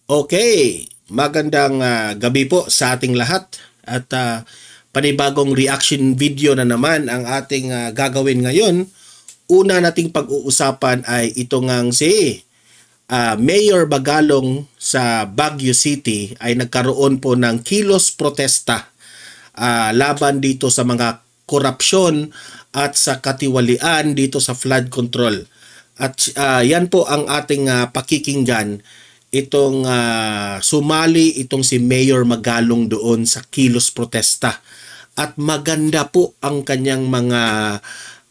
Okay, magandang gabi po sa ating lahat at panibagong reaction video na naman ang ating gagawin ngayon. Una nating pag-uusapan ay ito ngang si Mayor Magalong sa Baguio City ay nagkaroon po ng kilos protesta laban dito sa mga korupsyon at sa katiwalian dito sa flood control. At yan po ang ating pakikinggan. Itong sumali itong si Mayor Magalong doon sa kilos protesta at maganda po ang kanyang mga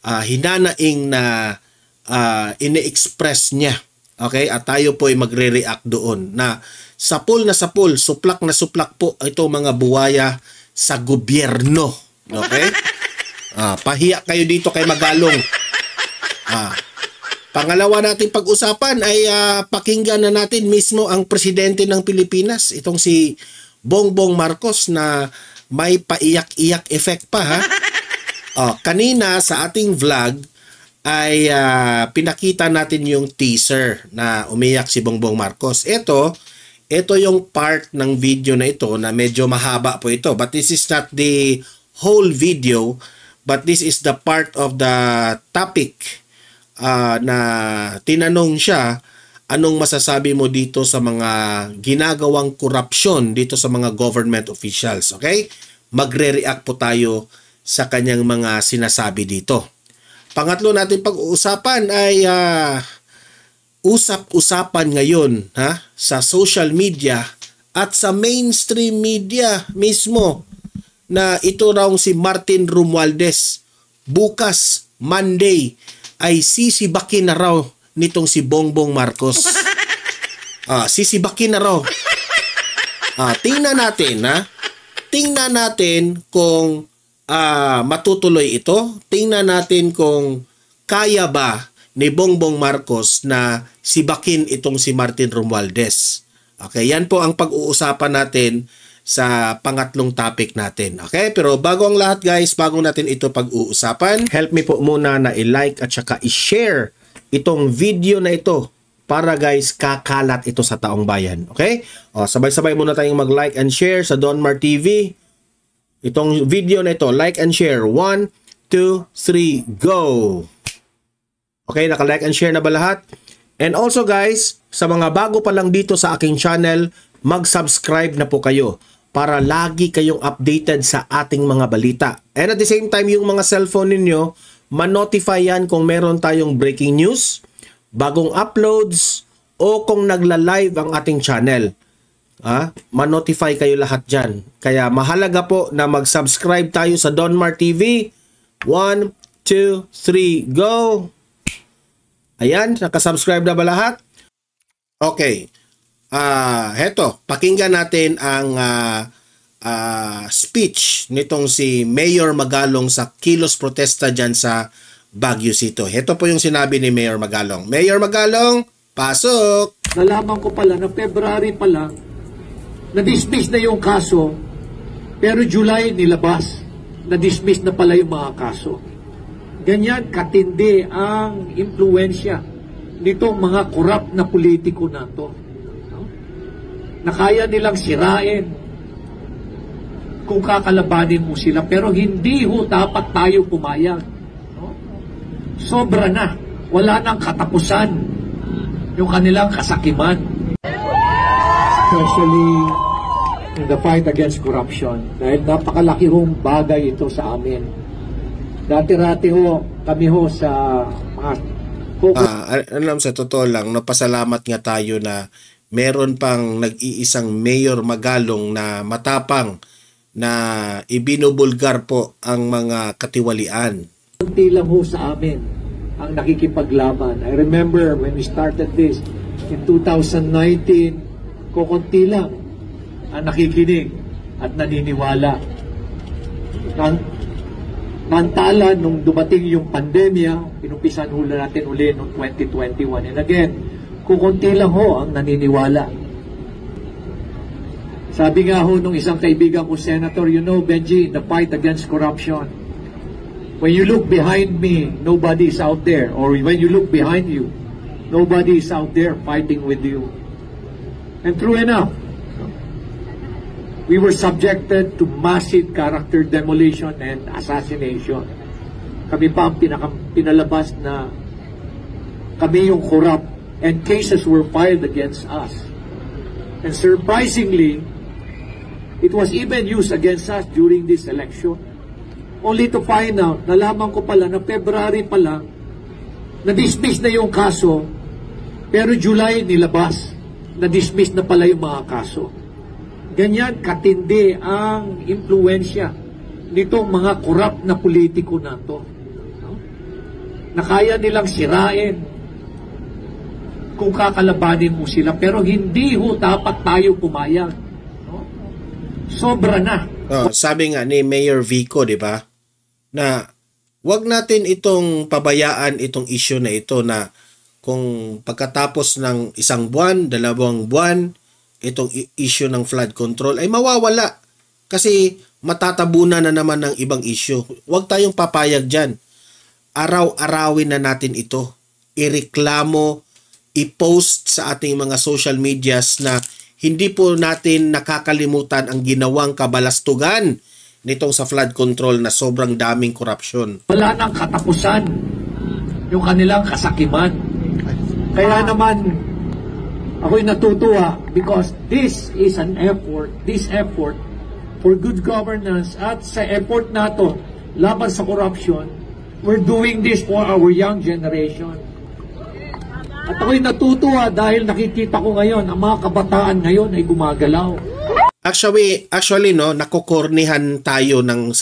hinanaing na ine-express niya. Okay, at tayo po ay magre-react doon na sapul, suplak na suplak po itong mga buwaya sa gobyerno. Okay, pahiya kayo dito kay Magalong. Pangalawa natin pag-usapan ay pakinggan na natin mismo ang presidente ng Pilipinas, itong si Bongbong Marcos na may paiyak-iyak effect pa ha. Kanina sa ating vlog ay pinakita natin yung teaser na umiyak si Bongbong Marcos. Ito yung part ng video na ito na medyo mahaba po ito, but this is not the whole video, but this is the part of the topic na tinanong siya, anong masasabi mo dito sa mga ginagawang korupsyon dito sa mga government officials. Okay? Magre-react po tayo sa kanyang mga sinasabi dito. Pangatlo natin pag-uusapan ay usap-usapan ngayon sa social media at sa mainstream media mismo na ito raw si Martin Romualdez bukas, Monday, ay sisibakin na raw nitong si Bongbong Marcos. Sisibakin na raw. Tingnan natin Tingnan natin kung matutuloy ito. Tingnan natin kung kaya ba ni Bongbong Marcos na sibakin itong si Martin Romualdez. Okay, yan po ang pag-uusapan natin sa pangatlong topic natin. Okay? Pero bago ang lahat guys, bago natin ito pag-uusapan, help me po muna na i-like at saka i-share itong video na ito para guys kakalat ito sa taong bayan. Okay? Sabay-sabay muna tayong mag-like and share sa Donmar TV. Itong video na ito, like and share. 1, 2, 3, go! Okay, naka-like and share na ba lahat? And also guys, sa mga bago pa lang dito sa aking channel, mag-subscribe na po kayo para lagi kayong updated sa ating mga balita. And at the same time, yung mga cellphone ninyo, ma-notify yan kung meron tayong breaking news, bagong uploads, o kung nagla-live ang ating channel. Ma-notify kayo lahat dyan. Kaya mahalaga po na mag-subscribe tayo sa Donmar TV. 1, 2, 3, go! Ayan, nakasubscribe na ba lahat? Okay. Heto, pakinggan natin ang speech nitong si Mayor Magalong sa kilos protesta dyan sa Baguio City. Heto po yung sinabi ni Mayor Magalong. Mayor Magalong, pasok! Nalaman ko pala na February pala, na-dismiss na yung kaso, pero July nilabas, na-dismiss na pala yung mga kaso. Ganyan katindi ang impluensya nitong mga korap na politiko na to. Na kaya nilang sirain kung kakalabanin mo sila, pero hindi ho dapat tayo pumayag. Sobra na, wala nang katapusan yung kanilang kasakiman, especially in the fight against corruption, dahil napakalaki hong bagay ito sa amin. Dati-rati ho kami ho sa mga alam, sa totoo lang, napasalamat nga tayo na meron pang nag-iisang Mayor Magalong na matapang na ibinubulgar po ang mga katiwalian. Kunti lang ho sa amin ang nakikipaglaban. I remember when we started this in 2019, kukunti lang ang nakikinig at naniniwala. Mantala nung dumating yung pandemya, pinumpisan hula natin uli noong 2021. And again, kukunti lang ho ang naniniwala. Sabi nga ho nung isang kaibigan ko, Senator, you know, Benji, the fight against corruption, when you look behind me, nobody is out there. Or when you look behind you, nobody is out there fighting with you. And true enough, we were subjected to massive character demolition and assassination. Kami pa ang pinalabas na kami yung corrupt, and cases were filed against us. And surprisingly, it was even used against us during this election. Only to find out, nalaman ko pala na February pala, na-dismiss na yung kaso, pero July nilabas, na-dismiss na pala yung mga kaso. Ganyan katindi ang impluensya nitong mga corrupt na politiko na to. Na kaya nilang sirain kung kakalabanin mo sila, pero hindi ho dapat tayo pumayag. Sobra na. Sabi nga ni Mayor Vico, di ba, na wag natin itong pabayaan itong issue na ito na kung pagkatapos ng 1 buwan, 2 buwan, itong issue ng flood control ay mawawala kasi matatabunan na naman ng ibang issue. Wag tayong papayag dyan. Araw-arawin na natin ito. Ireklamo, i-post sa ating mga social medias na hindi po natin nakakalimutan ang ginawang kabalastugan nitong sa flood control na sobrang daming korupsyon. Wala nang katapusan yung kanilang kasakiman. Kaya naman, ako'y natutuwa because this is an effort, for good governance at sa effort nato laban sa corruption, we're doing this for our young generation. At ako'y natutuwa dahil nakikita ko ngayon, ang mga kabataan ngayon ay gumagalaw. Actually no, nakokornihan tayo ng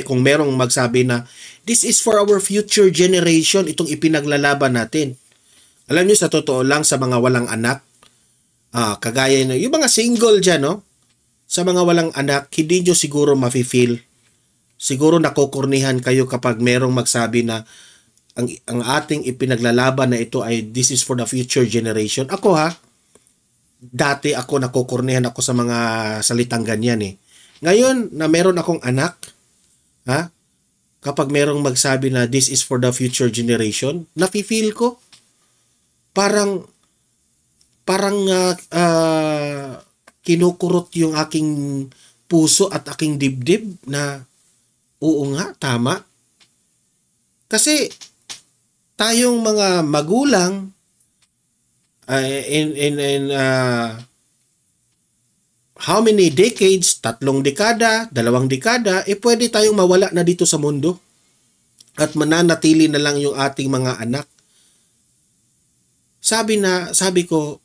kung merong magsabi na this is for our future generation, itong ipinaglalaban natin. Alam niyo, sa totoo lang, sa mga walang anak, kagaya na yung mga single dyan, no? Sa mga walang anak, hindi nyo siguro mafe-feel. Siguro nakokornihan kayo kapag merong magsabi na ang ating ipinaglalaban na ito ay this is for the future generation. Ako dati ako nakokornihan ako sa mga salitang ganyan eh. Ngayon na meron akong anak, kapag merong magsabi na this is for the future generation, nafe-feel ko parang kinukurot yung aking puso at aking dibdib na oo nga, tama. Kasi tayong mga magulang how many decades, 3 dekada, 2 dekada, pwede tayong mawala na dito sa mundo at mananatili na lang yung ating mga anak. Sabi ko,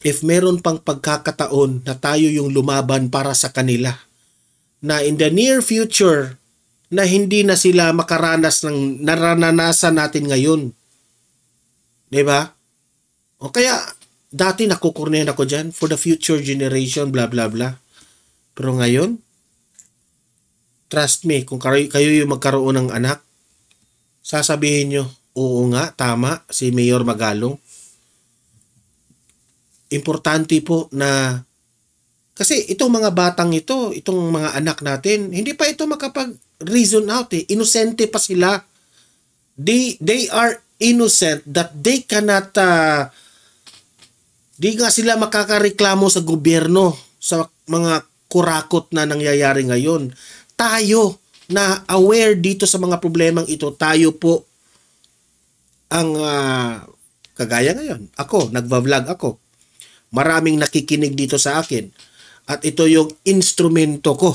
if meron pang pagkakataon na tayo yung lumaban para sa kanila, na in the near future, na hindi na sila makaranas ng naranasan natin ngayon. Diba? O kaya, dati nakukurnihan ako dyan, for the future generation, blah blah blah. Pero ngayon, trust me, kung kayo yung magkaroon ng anak, sasabihin nyo, oo nga, tama, si Mayor Magalong. Importante po na, kasi itong mga batang ito, itong mga anak natin, hindi pa ito makapag-reason out eh. Inosente pa sila. They are innocent that they cannot, di nga sila makakareklamo sa gobyerno sa mga kurakot na nangyayari ngayon. Tayo na aware dito sa mga problemang ito, tayo po ang kagaya ngayon. Ako, nagva-vlog ako. Maraming nakikinig dito sa akin. At ito yung instrumento ko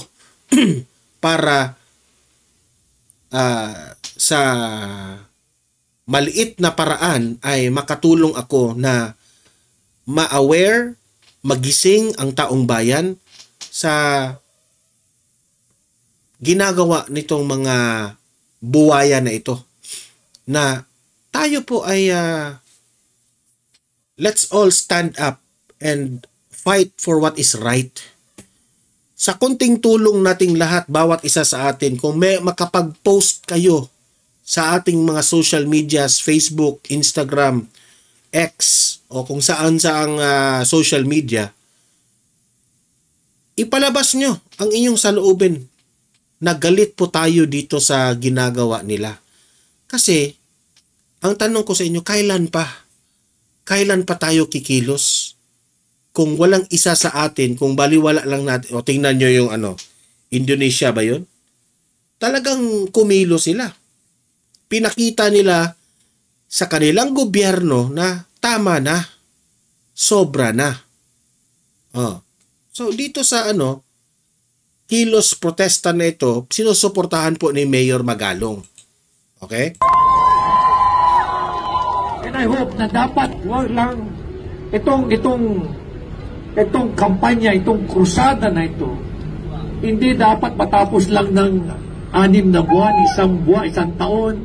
para sa maliit na paraan ay makatulong ako na ma-aware, magising ang taong bayan sa ginagawa nitong mga buwaya na ito. Na tayo po ay let's all stand up and fight for what is right. Sa konting tulong nating lahat, bawat isa sa atin, kung may makapag-post kayo sa ating mga social medias, Facebook, Instagram, X, o kung saan saang social media, ipalabas nyo ang inyong saloobin na galit po tayo dito sa ginagawa nila. Kasi, ang tanong ko sa inyo, kailan pa? Kailan pa tayo kikilos? kung walang isa sa atin, kung baliwala lang natin, o tingnan nyo yung Indonesia ba yun? Talagang kumilo sila. Pinakita nila sa kanilang gobyerno na tama na, sobra na. So dito sa kilos protesta na ito, sinusuportahan po ni Mayor Magalong. Okay? And I hope na dapat wag lang itong kampanya, itong krusada na ito, hindi dapat matapos lang ng 6 na buwan, isang taon.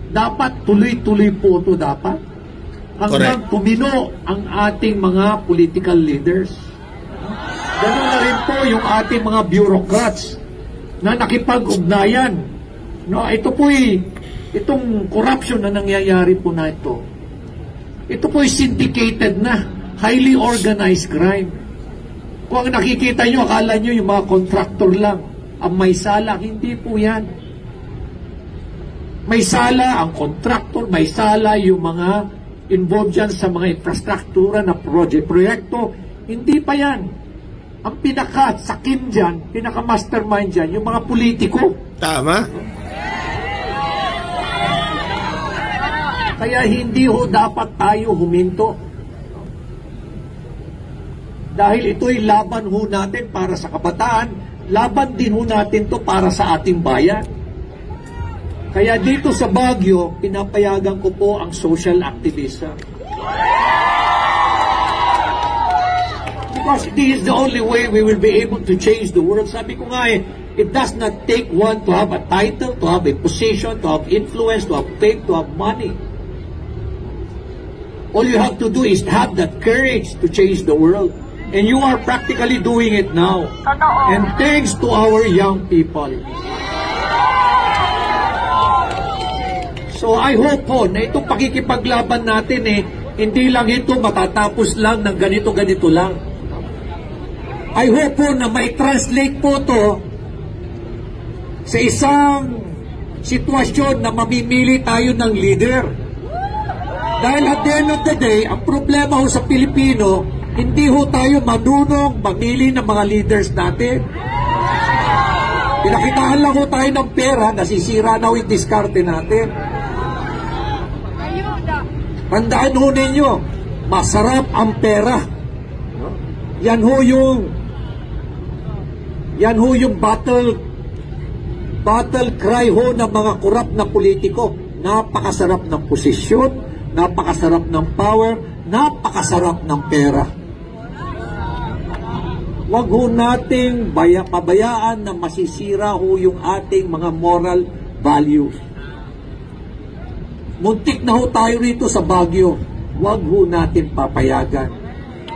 Dapat tuloy-tuloy po ito dapat. Hanggang tumino ang ating mga political leaders. Ganoon na rin po yung ating mga bureaucrats na nakipag-ugnayan. No, ito po itong corruption na nangyayari po na ito. Ito po syndicated na, highly organized crime. Kung ang nakikita nyo, akala nyo yung mga contractor lang ang may sala. Hindi po yan. May sala ang contractor, may sala yung mga involved dyan sa mga infrastruktura na proyekto. Hindi pa yan. Ang pinaka-sakim dyan, pinaka-mastermind dyan, yung mga politiko. Tama. Kaya hindi ho dapat tayo huminto. Dahil ito'y laban ho natin para sa kabataan, laban din ho natin to para sa ating bayan. Kaya dito sa Baguio, pinapayagan ko po ang social activism. Because this is the only way we will be able to change the world. Sabi ko nga it does not take one to have a title, to have a position, to have influence, to have fame, to have money. All you have to do is have that courage to change the world. And you are practically doing it now. And thanks to our young people. So I hope po na itong pakikipaglaban natin hindi lang ito matatapos lang ng ganito-ganito lang. I hope po na mai-translate po to sa isang sitwasyon na mamimili tayo ng leader. Dahil at the end of the day, ang problema ho sa Pilipino, hindi ho tayo marunong mamili ng mga leaders natin. Pinakitaan lang ho tayo ng pera, nasisira na ho yung diskarte natin. Tandaan ho ninyo, masarap ang pera. Yan ho yung battle cry ho ng mga korap na politiko. Napakasarap ng posisyon, napakasarap ng power, napakasarap ng pera. Huwag ho nating pabayaan na masisira ho yung ating mga moral values. Muntik na ho tayo rito sa Baguio. Huwag ho natin papayagan.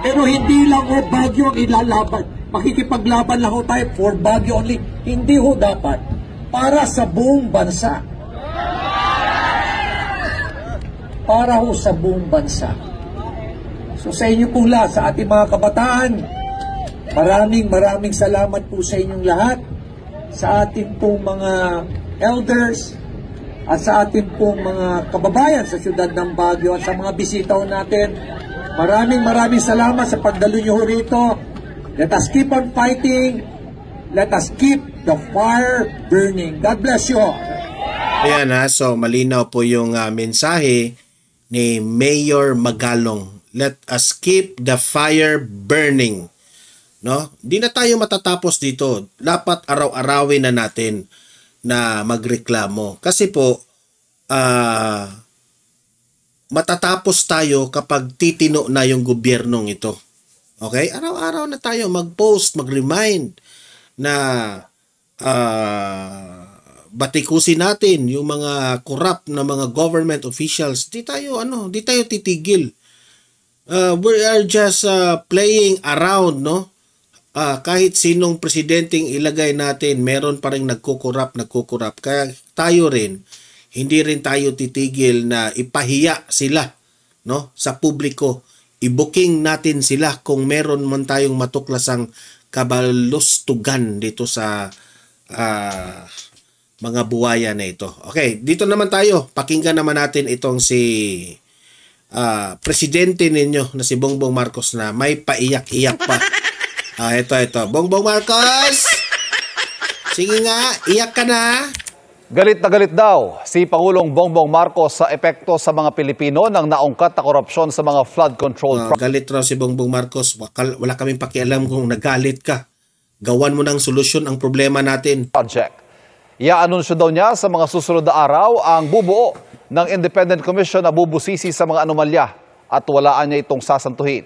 Pero hindi lang ho Baguio ang ilalaban. Makikipaglaban lang ho tayo for Baguio only. Hindi ho dapat. Para sa buong bansa. Para ho sa buong bansa. So sa inyo pong lahat, sa ating mga kabataan, maraming salamat po sa inyong lahat. Sa ating pong mga elders, at sa ating pong mga kababayan sa siyudad ng Baguio at sa mga bisita natin, maraming salamat sa pagdalo nyo rito. Let us keep on fighting. Let us keep the fire burning. God bless you all. Ayan so malinaw po yung mensahe ni Mayor Magalong. Let us keep the fire burning. No? Di na tayo matatapos dito. Dapat araw-arawin na natin na magreklamo. Kasi po, matatapos tayo kapag titino na yung gobyernong ito. Okay? Araw-araw na tayo mag-post, mag-remind na batikusin natin yung mga corrupt na mga government officials. Di tayo titigil. We are just playing around, no? Kahit sinong presidenteng ilagay natin, meron pa rin nagkukurap. Kaya tayo rin, hindi rin tayo titigil na ipahiya sila, no, sa publiko. I-booking natin sila kung meron man tayong matuklasang kabalustugan dito sa mga buwaya na ito. Okay, dito naman tayo. Pakinggan naman natin itong si presidente ninyo na si Bongbong Marcos na may paiyak-iyak pa. Ito. Bongbong Marcos! Sige nga, iyak ka na. Galit na galit daw si Pangulong Bongbong Marcos sa epekto sa mga Pilipino ng naungkat na korupsyon sa mga flood control Galit raw si Bongbong Marcos. Wala kaming pakialam kung nagalit ka. Gawan mo ng solusyon ang problema natin. project. Iaanunsyo daw niya sa mga susunod na araw ang bubuo ng Independent Commission na bubusisi sa mga anomalya at walaan niya itong sasantuhin.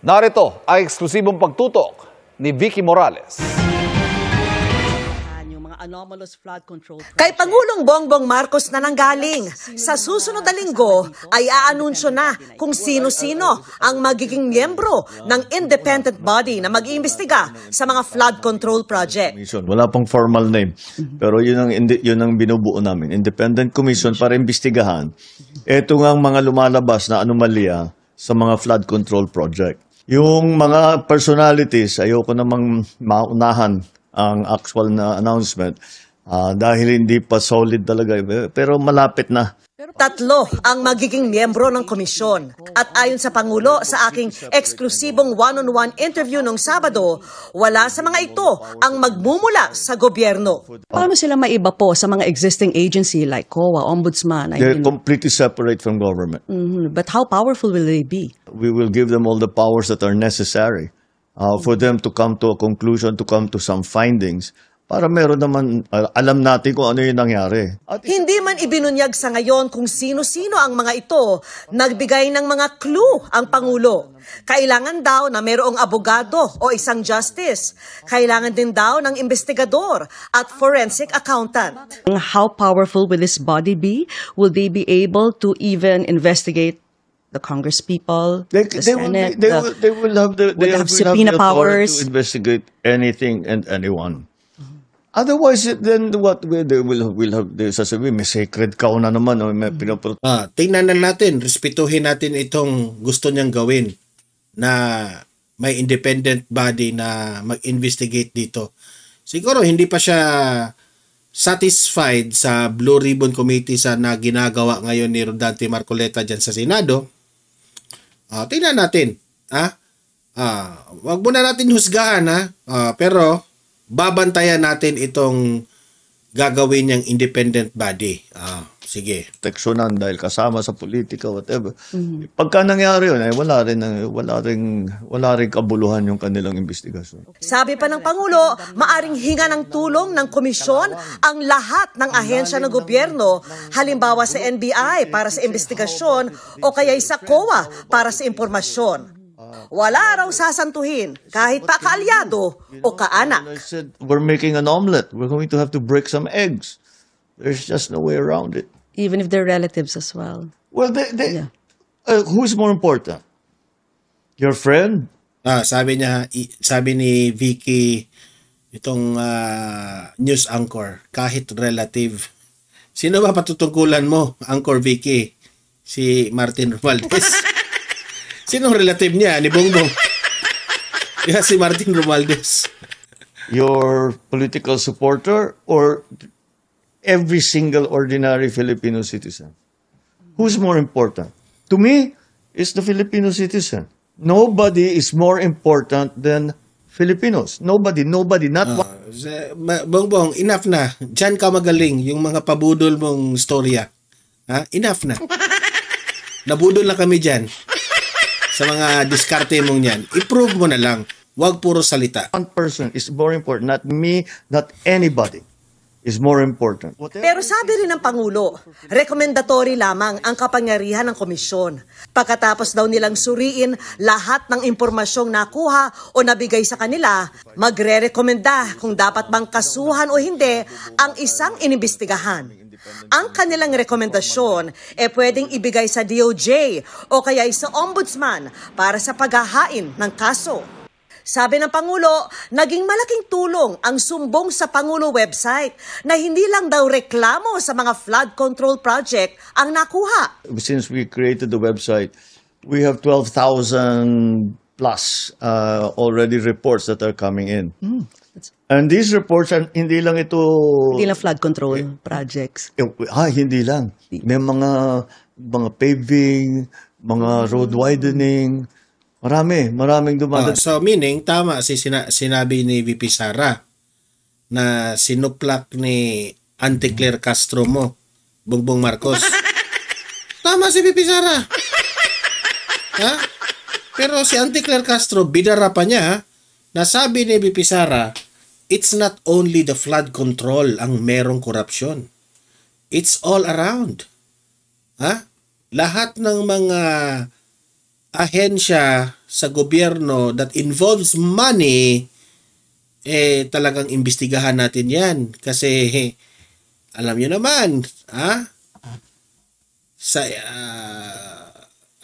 Narito ang eksklusibong pagtutok ni Vicky Morales. Kay Pangulong Bongbong Marcos na nanggaling. Sa susunod na linggo ay aanunsyo na kung sino-sino ang magiging miyembro ng independent body na mag-iimbestiga sa mga flood control project. Wala pang formal name. Pero yun ang binubuo namin. Independent Commission para imbestigahan. Ito nga ang mga lumalabas na anomalya sa mga flood control project. Yung mga personalities, ayoko namang maunahan ang actual na announcement dahil hindi pa solid talaga, pero malapit na. 3 ang magiging miyembro ng komisyon. At ayon sa Pangulo sa aking eksklusibong one-on-one interview nung Sabado, wala sa mga ito ang magmumula sa gobyerno. Paano sila maiba po sa mga existing agency like COA, Ombudsman? They're completely separate from government. But how powerful will they be? We will give them all the powers that are necessary for them to come to a conclusion, to come to some findings, para meron naman, alam natin kung ano yung nangyari. Hindi man ibinunyag sa ngayon kung sino-sino ang mga ito, nagbigay ng mga clue ang Pangulo. Kailangan daw na mayroong abogado o isang justice. Kailangan din daw ng investigador at forensic accountant. How powerful will this body be? Will they be able to even investigate the congresspeople, the Senate? They will have the subpoena powers to investigate anything and anyone. Otherwise, then what they will have, sasabihin, may sacred cow na naman. O may tingnan na natin, respetuhin natin itong gusto niyang gawin na may independent body na mag-investigate dito. Siguro hindi pa siya satisfied sa Blue Ribbon Committee na ginagawa ngayon ni Rodante Marcoleta dyan sa Senado. Tingnan natin. Wag muna natin husgahan, pero babantayan natin itong gagawin niyang independent body. Sige. Proteksyonan dahil kasama sa politika, whatever. Pagka nangyari yun, wala rin kabuluhan yung kanilang investigasyon. Sabi pa ng Pangulo, maaring hinga ng tulong ng komisyon ang lahat ng ahensya ng gobyerno, halimbawa sa NBI para sa investigasyon o kaya sa COA para sa impormasyon. Wala raw sasantuhin kahit pa kaalyado o kaanak. I said, we're making an omelet. We're going to have to break some eggs. There's just no way around it. even if they're relatives as well. Well, who's more important? Your friend? Sabi ni Vicky, itong news anchor, kahit relative. Sino ba patutungkulan mo, Anchor Vicky? Si Martin Romualdez. Sinong relative niya? Ni Bongbong. Yeah, si Martin Romualdez. Your political supporter or every single ordinary Filipino citizen? Who's more important? To me, it's the Filipino citizen. Nobody is more important than Filipinos. Nobody, not one. Bongbong, enough na. Diyan ka magaling yung mga pabudol mong storya. Enough na. Nabudol na kami dyan. Sa mga diskarte mong yan. I-prove mo na lang. Huwag puro salita. One person is more important. Not me, not anybody is more important. Pero sabi rin ng Pangulo, rekomendatory lamang ang kapangyarihan ng komisyon. Pagkatapos daw nilang suriin lahat ng impormasyong nakuha o nabigay sa kanila, magre-rekomenda kung dapat bang kasuhan o hindi ang isang inimbestigahan. Ang kanilang rekomendasyon pwedeng ibigay sa DOJ o kaya sa Ombudsman para sa paghahain ng kaso. Sabi ng Pangulo, naging malaking tulong ang sumbong sa Pangulo website na hindi lang daw reklamo sa mga flood control project ang nakuha. Since we created the website, we have 12,000 plus already reports that are coming in. And these reports, hindi lang ito... Hindi lang flood control projects. Hindi lang. May mga paving, mga road widening, maraming dumadaan. So meaning, tama sinabi ni VP Sara na sinuplak ni Auntie Claire Castro mo, Bongbong Marcos. Tama si VP Sara. Ha? Pero si Auntie Claire Castro, bidara pa niya, ha? Nasabi ni VP Sara, it's not only the flood control ang merong korupsyon. It's all around. Ha? Lahat ng mga ahensya sa gobyerno that involves money, talagang imbestigahan natin yan. Kasi, alam nyo naman, sa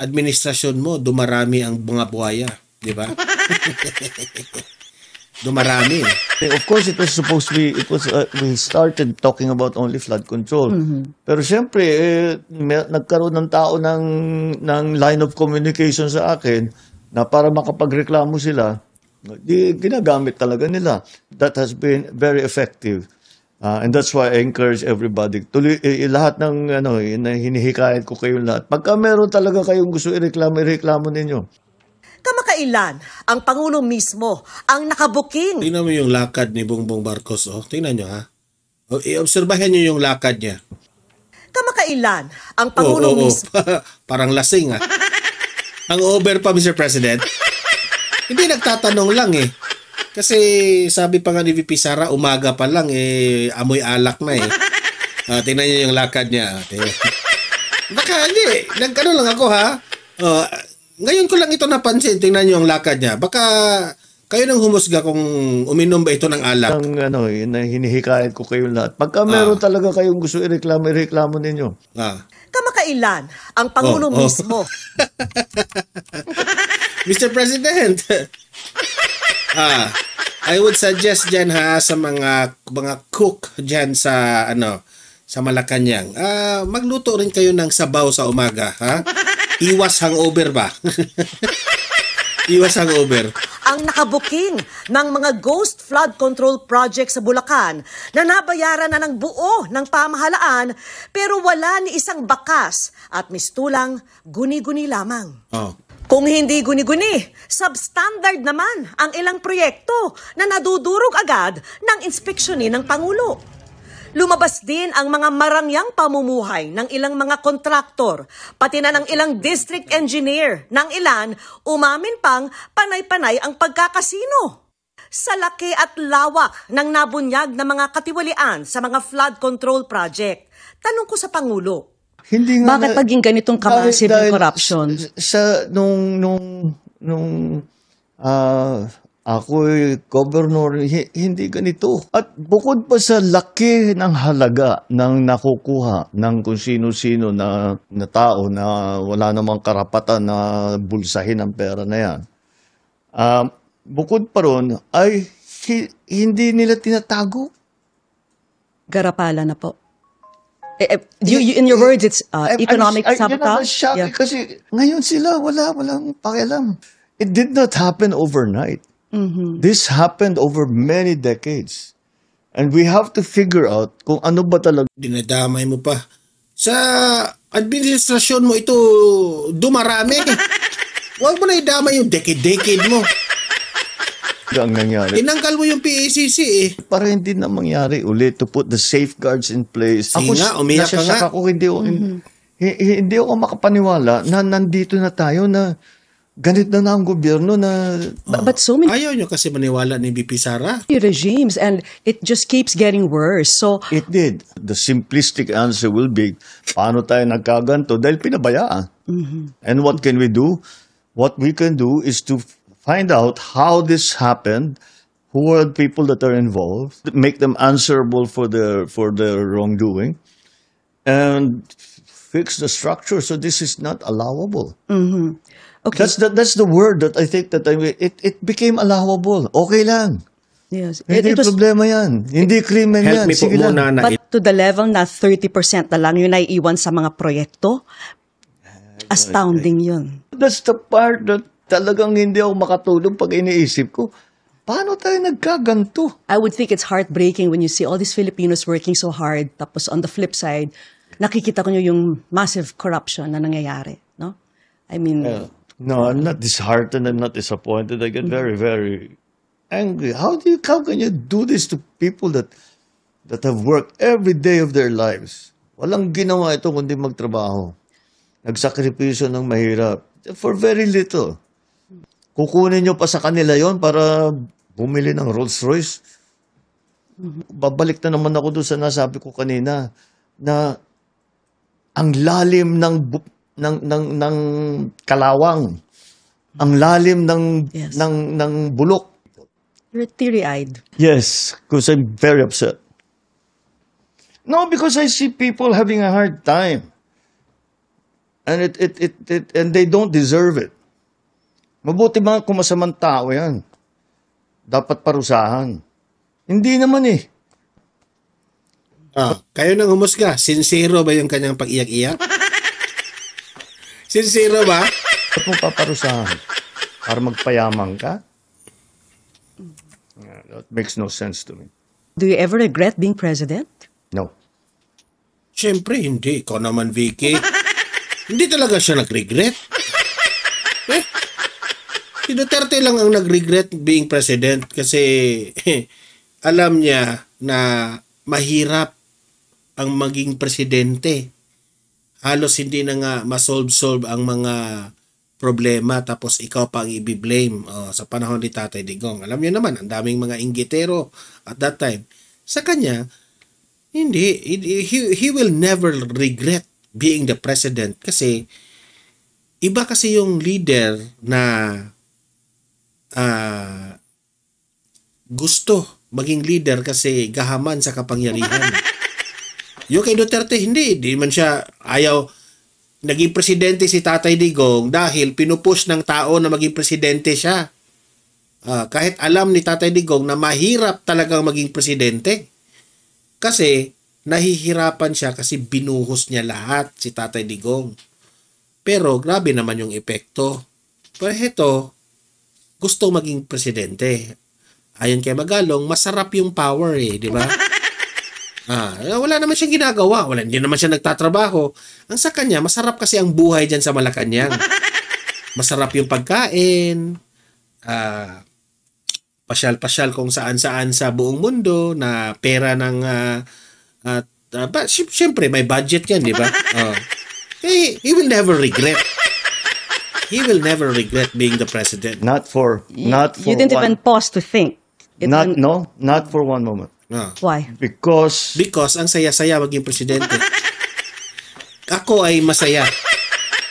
administrasyon mo, dumarami ang mga buhaya. Di ba? Dumarami. Of course, it was supposed to be, we started talking about only flood control. Pero siyempre, nagkaroon ng tao ng line of communication sa akin na para makapagreklamo sila, ginagamit talaga nila. That has been very effective. And that's why I encourage everybody. Lahat ng hinihikayat ko kayo lahat. Pagka meron talaga kayong gusto ireklamo ninyo. Kamakailan, ang Pangulo mismo ang nakabuking. Tingnan mo yung lakad ni Bongbong Marcos. Tingnan nyo, ha? I-obserbahin nyo yung lakad niya. Kamakailan, ang Pangulo mismo. Parang lasing, ha? Ang over pa, Mr. President. Hindi nagtatanong lang, eh. Kasi sabi pa nga ni VP Sara, umaga pa lang, amoy alak na, eh. Tingnan nyo yung lakad niya. Baka, hindi. Nagkano lang ako, ha? Ngayon ko lang ito napansin. Tingnan nyo ang lakad niya. Baka kayo nang humusga kung uminom ba ito ng alak. Hinihikayat ko kayo lahat. Pagka meron talaga kayong gusto ireklamo ninyo. Kamakailan, ang Pangulo mismo. Mr. President, I would suggest dyan, ha, sa mga cook dyan sa Malacanang. Magluto rin kayo ng sabaw sa umaga, ha? Iwas hangover ba? Iwas hangover. Ang nakabuking ng mga ghost flood control project sa Bulacan na nabayaran na ng buo ng pamahalaan pero wala ni isang bakas at mistulang guni-guni lamang. Kung hindi guni-guni, substandard naman ang ilang proyekto na nadudurog agad ng inspeksyonin ng Pangulo. Lumabas din ang mga marangyang pamumuhay ng ilang mga kontraktor, pati na ng ilang district engineer, ng ilan umamin pang panay-panay ang pagkakasino. Sa laki at lawak ng nabunyag na mga katiwalian sa mga flood control project, tanong ko sa Pangulo. Hindi nga Bakit paging ganitong ka-massive yung corruption? Ako'y governor, hindi ganito. At bukod pa sa laki ng halaga ng nakukuha ng kung sino-sino na tao na wala namang karapatan na bulsahin ang pera na yan, bukod pa ron ay hindi nila tinatago. Garapala na po. In your words, it's economic sabotage? Yeah. Kasi ngayon sila, walang pakialam. It did not happen overnight. This happened over many decades. And we have to figure out kung ano ba talaga. Dinadamay mo pa. Sa administrasyon mo ito, dumarami. Huwag mo na idamay yung decade mo. Ang nangyari. Tinanggal mo yung PACC, eh. Para hindi na mangyari ulit, to put the safeguards in place. Sige nga, umiyak ka nga. Hindi ako makapaniwala na nandito na tayo na ganit na ang gobyerno na... But so many... Ayaw nyo kasi maniwala ni VP Sara. Regimes and it just keeps getting worse. So it did. The simplistic answer will be, paano tayo nagkaganto? Dahil pinabayaan. And what can we do? What we can do is to find out how this happened, who are the people that are involved, make them answerable for their wrongdoing, and fix the structure so this is not allowable. Okay. That's the word that I think that it became allowable. Okay lang. yes, Hindi problema yan. Hindi krimen yan. Help me po Sige lang. muna na but to the level na 30% na lang yung naiiwan sa mga proyekto, astounding yun. That's the part that talagang hindi ako makatulog pag iniisip ko. Paano tayo nagkaganto? I would think it's heartbreaking when you see all these Filipinos working so hard, tapos on the flip side, nakikita ko nyo yung massive corruption na nangyayari, no? I mean, No, I'm not disheartened. I'm not disappointed. I get very, very angry. How can you do this to people that have worked every day of their lives? Walang ginawa ito kundi magtrabaho. Nagsakripisyo ng mahirap for very little. Kukunin nyo pa sa kanila yon para bumili ng Rolls Royce. Babalik na naman ako doon sa nasabi ko kanina na ang lalim ng kalawang, ang lalim Yes. ng bulok. you're teary-eyed. Yes, because I'm very upset. No, because I see people having a hard time. And and they don't deserve it. Mabuti mga kumasamang tao yan. Dapat parusahan. Hindi naman eh. Kayo nang humusga. Sincero ba yung kanyang pag-iyak-iyak? Sincero ba? Ba't mo paparusahan? Para magpayaman ka? That makes no sense to me. Do you ever regret being president? No. Siyempre, hindi. Ikaw naman, Vicky. Hindi talaga siya nag-regret. Si Duterte lang ang nag-regret being president kasi alam niya na mahirap ang maging presidente. Halos hindi na nga masolve ang mga problema tapos ikaw pa ang i-blame sa panahon ni Tatay Digong. Alam niyo naman, ang daming mga inggitero at that time. Sa kanya, hindi. He will never regret being the president kasi iba kasi yung leader na gusto maging leader kasi gahaman sa kapangyarihan. Yung kay Duterte, hindi man siya ayaw. Naging presidente si Tatay Digong dahil pinupush ng tao na maging presidente siya. Kahit alam ni Tatay Digong na mahirap talagang maging presidente. Kasi nahihirapan siya kasi binuhos niya lahat si Tatay Digong. Pero grabe naman yung epekto. Pero ito, gusto maging presidente. Ayon kay Magalong, masarap yung power di ba? Wala naman siyang ginagawa. Hindi naman siya nagtatrabaho. Ang sa kanya, masarap kasi ang buhay dyan sa Malacanang. Masarap yung pagkain. Pasyal-pasyal kung saan-saan sa buong mundo na pera ng... Siyempre, may budget yan, di ba? He will never regret. He will never regret being the president. Not for You didn't even pause to think. Not for one moment. Why? Because ang saya-saya maging presidente. Ako ay masaya.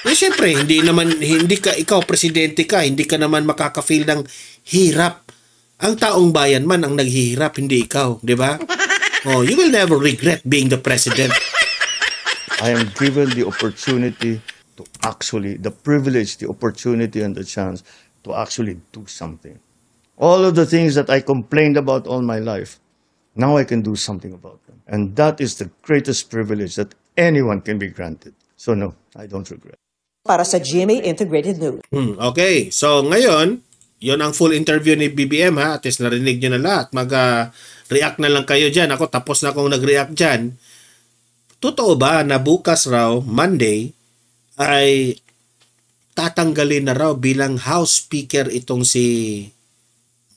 Siyempre, ikaw presidente ka, hindi ka naman makaka-feel ng hirap. Ang taong bayan man ang naghihirap, hindi ikaw, di ba? You will never regret being the president. I am given the opportunity to the privilege, the opportunity and the chance to actually do something. All of the things that I complained about all my life, now I can do something about them. And that is the greatest privilege that anyone can be granted. So no, I don't regret. Para sa GMA Integrated News. Okay, so ngayon, yon ang full interview ni BBM ha. At least narinig nyo na lahat. Mag-react na lang kayo dyan. Ako tapos na akong nag-react dyan. Totoo ba na bukas raw, Monday, ay tatanggalin na raw bilang House Speaker itong si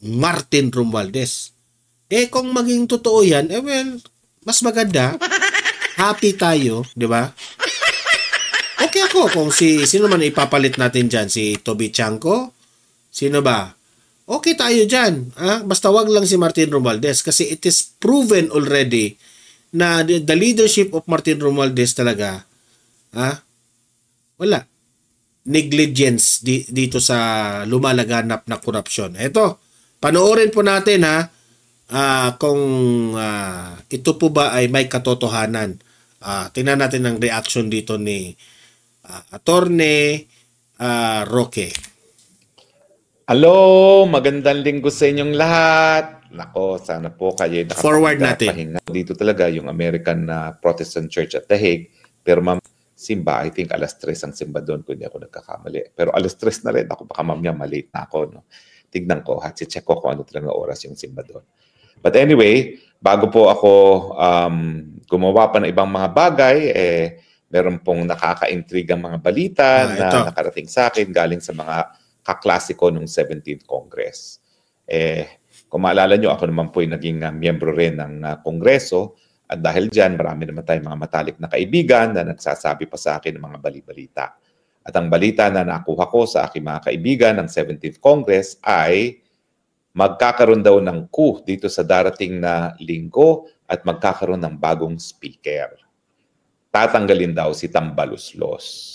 Martin Romualdez? Kung maging totoo yan, mas maganda. Happy tayo, di ba? Okay ako kung sino man ipapalit natin dyan, si Toby Chanco, sino ba? Okay tayo dyan. Basta wag lang si Martin Romualdez kasi it is proven already na the leadership of Martin Romualdez talaga, wala. Negligence dito sa lumalaganap na korupsyon. Ito, panoorin po natin kung ito po ba ay may katotohanan. Tingnan natin ang reaction dito ni Attorney Roque. Hello, magandang linggo sa inyong lahat. Nako, sana po kayo Forward natin. Dito talaga yung American Protestant Church at The Hague. Pero ma'am, simba, I think alas 3 ang simba doon kung hindi ako nagkakamali. Pero alas 3 na rin ako, baka mamaya malate na ako. No? Tignan ko, check ko kung ano talaga oras yung simba doon. But anyway, bago po ako gumawa pa ng ibang mga bagay, Meron pong nakaka-intrigang mga balita na ito. nakarating sa akin galing sa mga kaklasiko ng 17th Congress. Kung maalala nyo, ako naman po ay naging miyembro rin ng Kongreso at dahil dyan, marami naman tayong mga matalik na kaibigan na nagsasabi pa sa akin ng mga bali-balita. At ang balita na nakuha ko sa aking mga kaibigan ng 17th Congress ay magkakaroon daw ng coup dito sa darating na linggo at magkakaroon ng bagong speaker. Tatanggalin daw si Tambaluslos.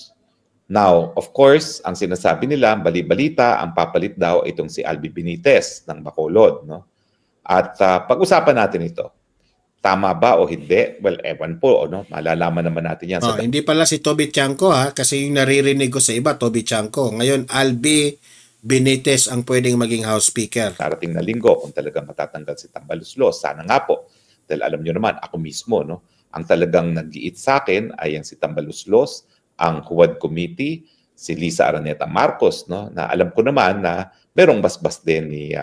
Now, of course, ang sinasabi nila, bali-balita, ang papalit daw itong si Albi Benitez ng Bacolod. No? At pag-usapan natin ito. Tama ba o hindi? Well, ewan po. No? Malalaman naman natin yan. Hindi pala si Toby Chanco kasi yung naririnig ko sa iba, Toby Chanco. Ngayon, Albi Benitez ang pwedeng maging House Speaker. Darating na linggo kung talagang matatanggal si Tambaluslos. Sana nga po. Dahil alam nyo naman, ako mismo, no? Ang talagang nag-iit sa akin ay ang si Tambaluslos, ang Huwad Committee, si Lisa Araneta Marcos, no? Na alam ko naman na merong basbas din ni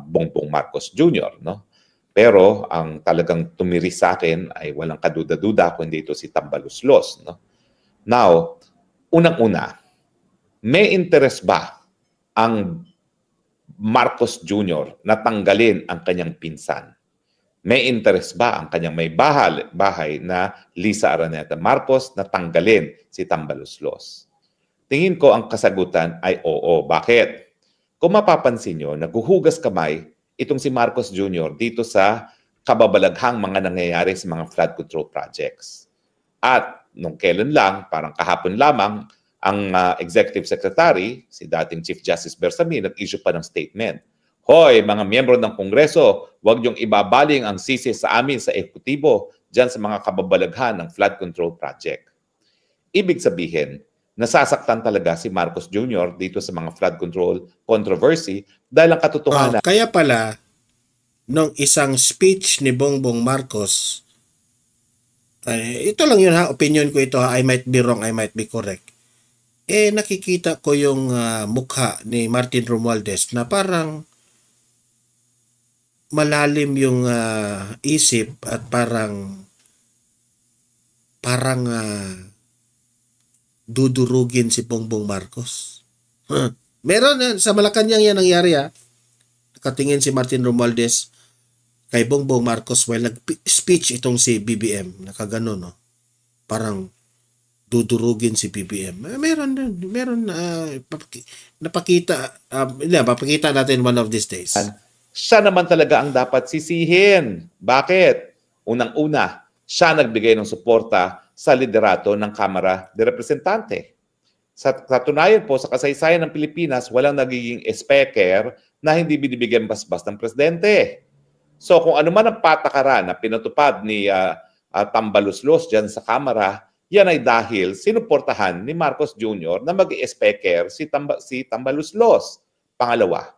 Bongbong Marcos Jr., no? Pero ang talagang tumiri sa akin ay walang kaduda-duda kundi ito si Tambaluslos, no? Now, unang-una, may interest ba ang Marcos Jr. na tanggalin ang kanyang pinsan? May interest ba ang kanyang may bahay na Lisa Araneta Marcos na tanggalin si Tambaluslos? Tingin ko ang kasagutan ay oo. Bakit? Kung mapapansin nyo, naguhugas kamay itong si Marcos Jr. dito sa kababalaghang mga nangyayari sa mga flood control projects. At nung kailan lang, parang kahapon lamang, ang Executive Secretary, si dating Chief Justice Bersamin, nag-issue pa ng statement. Hoy, mga miyembro ng Kongreso, huwag niyong ibabaling ang sisi sa amin sa ekutibo dyan sa mga kababalaghan ng flood control project. Ibig sabihin, nasasaktan talaga si Marcos Jr. dito sa mga flood control controversy dahil ang katotohanan. Kaya pala, nung isang speech ni Bongbong Marcos, ito lang yun opinion ko ito I might be wrong, I might be correct. Nakikita ko yung mukha ni Martin Romualdez na parang malalim yung isip at parang dudurugin si Bongbong Marcos. Meron sa Malacanang yan nangyari Nakatingin si Martin Romualdez kay Bongbong Marcos while nag-speech itong si BBM. Nakagano, no? Parang dudurugin si BBM. Meron papakita natin one of these days. Siya naman talaga ang dapat sisihin. Bakit? Unang-una, siya nagbigay ng suporta sa liderato ng Kamara de Representante. Sa katunayan po, sa kasaysayan ng Pilipinas, walang nagiging speaker na hindi binibigyan basbas ng presidente. So kung ano man ang patakaran na pinatupad ni Tambaluslos dyan sa Kamara, yan ay dahil sinuportahan ni Marcos Jr. na mag-i-speaker si Tambaluslos. Pangalawa,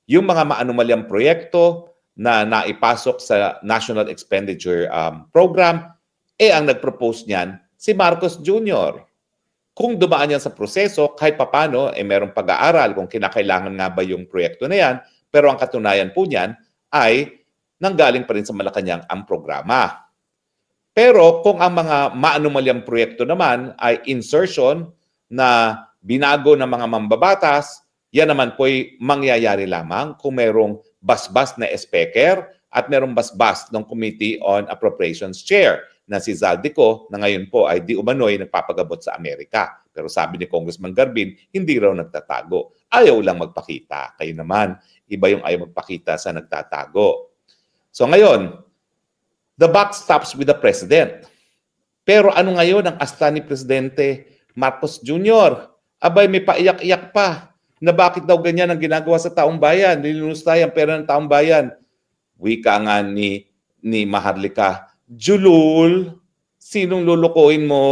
yung mga maanumalyang proyekto na naipasok sa National Expenditure Program, ang nag-propose niyan si Marcos Jr. Kung dumaan yan sa proseso, kahit papano, merong pag-aaral kung kinakailangan nga ba yung proyekto na yan, pero ang katunayan po niyan ay nanggaling pa rin sa Malacanang ang programa. Pero kung ang mga maanumalyang proyekto naman ay insertion na binago ng mga mambabatas, yan naman po'y mangyayari lamang kung merong basbas na speaker at merong basbas ng Committee on Appropriations Chair na si Zaldico na ngayon po ay di umano'y nagpapagabot sa Amerika. Pero sabi ni Congressman Garbin, hindi raw nagtatago. Ayaw lang magpakita. Kayo naman, iba yung ayaw magpakita sa nagtatago. So ngayon, the buck stops with the President. Pero ano ngayon ang asta ni Presidente Marcos Jr.? Abay, may paiyak-iyak pa na bakit daw ganyan ang ginagawa sa taong bayan, nilunustay ang pera ng taong bayan. Wika nga ni Maharlika, Julul, sinong lulukuin mo?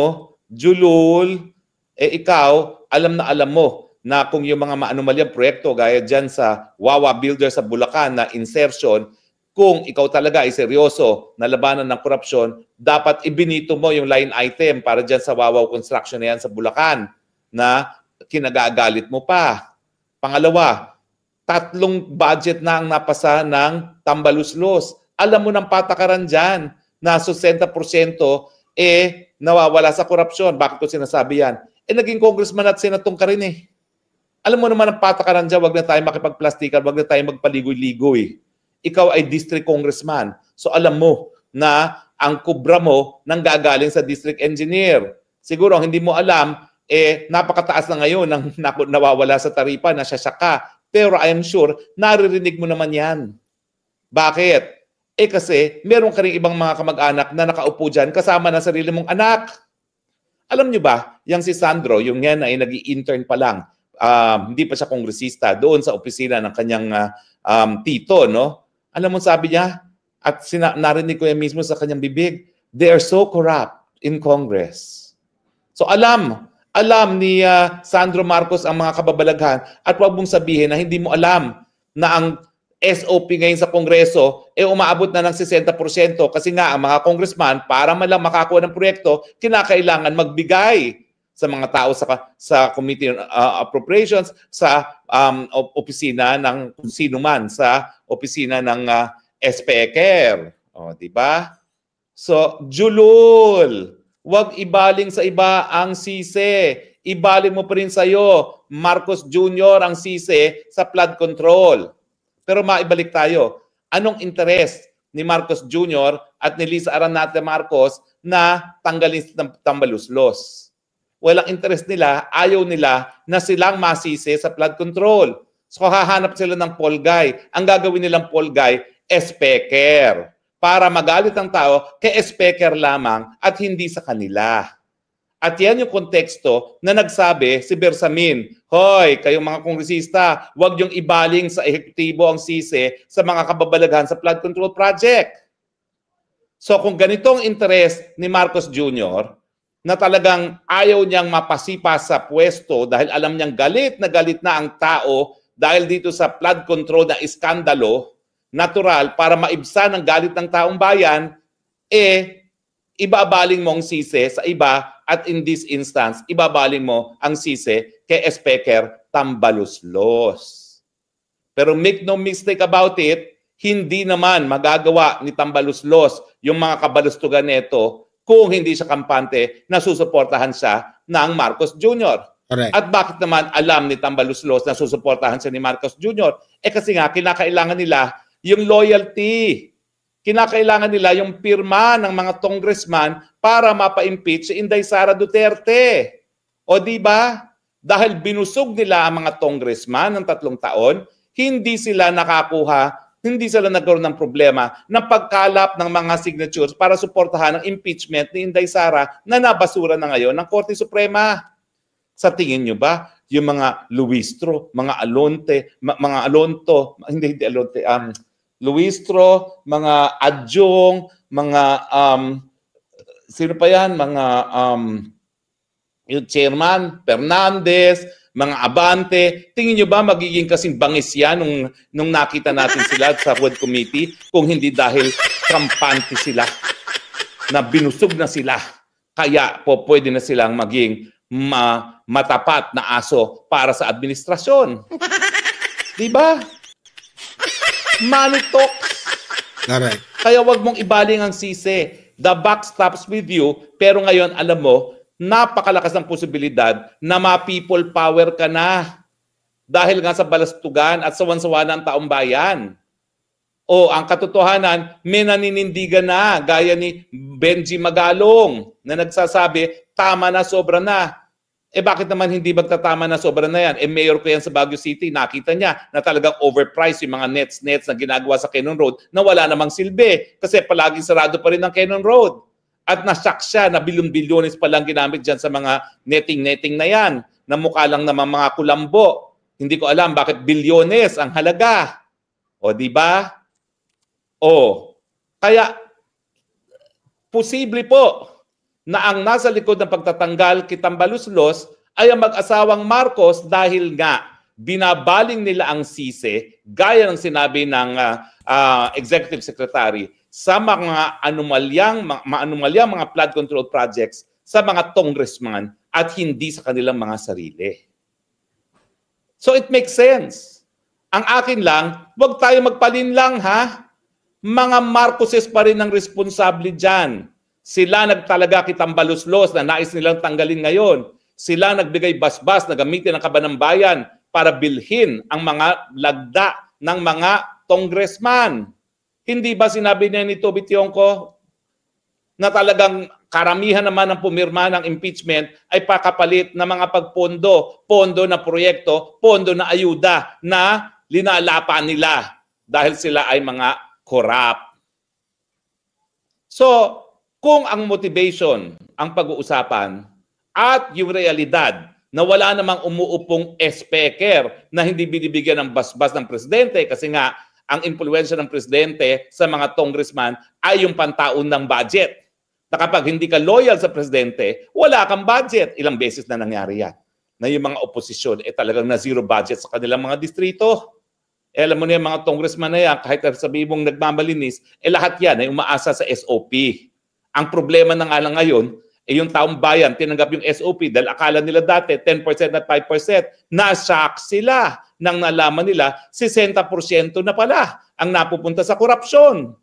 Julul, ikaw, alam na alam mo na kung yung mga maanumalyang proyekto gaya dyan sa Wawa Builder sa Bulacan na insertion, kung ikaw talaga ay seryoso na labanan ng korupsyon, dapat ibinito mo yung line item para dyan sa Wawa Construction na yan sa Bulacan na kinagagalit mo pa. Pangalawa, 3 budget na ang napasa ng Tambaluslos. Alam mo ng patakaran dyan na 60% nawawala sa korupsyon. Bakit ko sinasabi yan? Naging congressman at senatong ka rin eh. Alam mo naman ang patakaran dyan, wag na tayo makipagplastikan, wag na tayo magpaligoy-ligoy. Ikaw ay district congressman. So alam mo na ang kubra mo nanggagaling sa district engineer. Siguro hindi mo alam, napakataas na ngayon ng nawawala sa taripa, nasasya ka. Pero I am sure, naririnig mo naman yan. Bakit? Kasi meron ka rin ibang mga kamag-anak na nakaupo dyan kasama ng sarili mong anak. Alam nyo ba, yung si Sandro, yung yan ay nag-i-intern pa lang, hindi pa siya kongresista, doon sa opisina ng kanyang tito, no? Alam mo sabi niya, at narinig ko yan mismo sa kanyang bibig, they are so corrupt in Congress. So alam ni Sandro Marcos ang mga kababalaghan at huwag mong sabihin na hindi mo alam na ang SOP ngayon sa Kongreso umaabot na ng 60% kasi nga ang mga congressman para man lang makakuha ng proyekto, kinakailangan magbigay sa mga tao sa Committee on Appropriations, sa opisina ng kung sino man, sa opisina ng SPECER. O, di ba? So, julul. Huwag ibaling sa iba ang sisi. Ibaling mo pa rin sa'yo, Marcos Jr. ang sisi sa flood control. Pero maibalik tayo. Anong interes ni Marcos Jr. at ni Lisa Aranate Marcos na tanggalin si Tambaluslos? Walang interes nila, ayaw nila na silang masisi sa flood control. So hahanap sila ng Paul Guy. Ang gagawin nilang Paul Guy, SPECER. Para magalit ang tao, kay SPECER lamang at hindi sa kanila. At yan yung konteksto na nagsabi si Bersamin, hoy, kayong mga kongresista, huwag yung ibaling sa ehekutibo ang sisi sa mga kababalaghan sa flood control project. So kung ganitong interes ni Marcos Jr., na talagang ayaw niyang mapasipa sa pwesto dahil alam niyang galit na ang tao dahil dito sa flood control na iskandalo, natural, para maibsan ang galit ng taong bayan, ibabaling mo ang sisi sa iba at in this instance, ibabaling mo ang sisi kay SPECER Tambaluslos. Pero make no mistake about it, hindi naman magagawa ni Tambaluslos yung mga kabalustugan nito kung hindi siya kampante na susuportahan siya ng Marcos Jr. Correct. At bakit naman alam ni Tambaluslos na susuportahan siya ni Marcos Jr.? Kasi nga, kinakailangan nila yung loyalty. Kinakailangan nila yung pirma ng mga congressman para mapa-impeach si Inday Sara Duterte. O di ba? Dahil binusog nila ang mga congressman ng 3 taon, hindi sila nakakuha, hindi sila nagkaroon ng problema ng pagkalap ng mga signatures para suportahan ang impeachment ni Inday Sara na nabasura na ngayon ng Korte Suprema. Sa tingin nyo ba, yung mga Luistro, mga Alonte, mga Alonto, hindi Alonte, Luistro, mga Adjong, mga sino pa yan? Mga yung Chairman Fernandez, mga Abante. Tingin nyo ba magiging kasing bangis yan nung nakita natin sila sa World Committee kung hindi dahil kampante sila na binusog na sila kaya po pwede na silang maging matapat na aso para sa administrasyon. Diba? Money talks. Correct. Kaya wag mong ibaling ang sisi. The buck stops with you, pero ngayon alam mo, napakalakas ng posibilidad na ma-people power ka na dahil nga sa balastugan at sawan-sawa ng taong bayan. O ang katotohanan, may naninindigan na gaya ni Benji Magalong na nagsasabi, tama na, sobra na. Bakit naman hindi magtatama na sobra na yan? Mayor ko yan sa Baguio City, nakita niya na talagang overpriced yung mga nets na ginagawa sa Cannon Road na wala namang silbi kasi palaging sarado pa rin ang Cannon Road. At nasyak siya na bilyon-bilyones pa lang ginamit dyan sa mga netting na yan na mukha lang naman mga kulambo. Hindi ko alam bakit bilyones ang halaga. O di ba? O kaya posible po na ang nasa likod ng pagtatanggal kay Tambaluslos ay ang mag-asawang Marcos dahil nga binabaling nila ang sisi gaya ng sinabi ng Executive Secretary sa mga anomalyang mga flood control projects sa mga congressman at hindi sa kanilang mga sarili. So it makes sense. Ang akin lang, huwag tayo magpalinlang ha. Mga Marcoses pa rin ang responsable dyan Sila nagtalaga kitambaluslos na nais nilang tanggalin ngayon. Sila nagbigay basbas na gamitin ang kaban ng bayan para bilhin ang mga lagda ng mga congressman. Hindi ba sinabi niya ni Toby Tionco na talagang karamihan naman ng pumirma ng impeachment ay pakapalit ng mga pagpondo, pondo na proyekto, pondo na ayuda na linalapan nila dahil sila ay mga corrupt. So, kung ang motivation ang pag-uusapan at yung realidad na wala namang umuupong speaker na hindi binibigyan ng basbas ng presidente kasi nga ang impluwensya ng presidente sa mga congressman ay yung pantaon ng budget. Na kapag hindi ka loyal sa presidente, wala kang budget. Ilang beses na nangyari yan. Na yung mga oposisyon talagang na zero budget sa kanilang mga distrito. Alam mo na yung mga congressman na yan, kahit sabihin mong nagmamalinis, lahat yan ay umaasa sa SOP. Ang problema na nga lang ngayon, yung taong bayan tinanggap yung SOP dahil akala nila dati 10% at 5%. Na-shock sila nang nalaman nila 60% na pala ang napupunta sa korupsyon.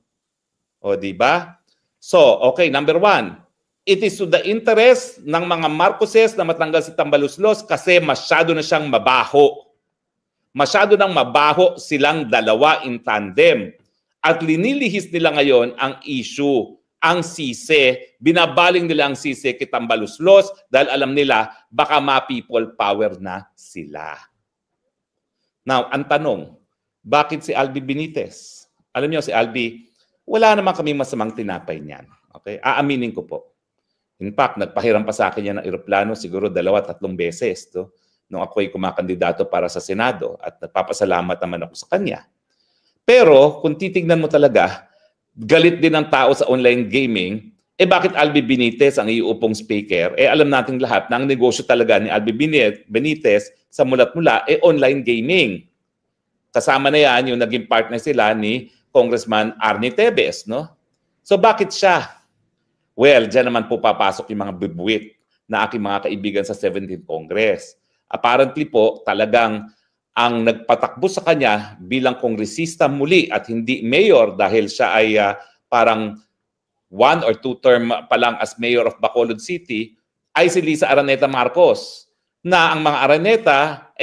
O di ba? So, okay, number 1. It is to the interest ng mga Marcoses na matanggal si Tambaluslos kasi masyado na siyang mabaho. Masyado nang mabaho silang dalawa in tandem. At linilihis nila ngayon ang issue, ang sisi. Binabaling nila ang sisi kay Tambaluslos dahil alam nila baka ma-people power na sila. Now, ang tanong, bakit si Albi Benitez? Alam niyo si Albi, wala naman kami masamang tinapay niyan. Okay? Aaminin ko po. In fact, nagpahiram pa sa akin yan ng eroplano siguro 2-3 beses nung ako'y kumakandidato para sa Senado at nagpapasalamat naman ako sa kanya. Pero kung titignan mo talaga, galit din ang tao sa online gaming, bakit Albi Benitez ang iuupong speaker? Alam nating lahat na ang negosyo talaga ni Albi Benitez sa mulat-mula online gaming. Kasama na yan yung naging partner sila ni Congressman Arnie Tevez, no? So bakit siya? Well, dyan naman po papasok yung mga bibuwit na aking mga kaibigan sa 17th Congress. Apparently po, talagang ang nagpatakbo sa kanya bilang kongresista muli at hindi mayor dahil siya ay parang 1 or 2 term pa lang as mayor of Bacolod City ay si Lisa Araneta Marcos na ang mga Araneta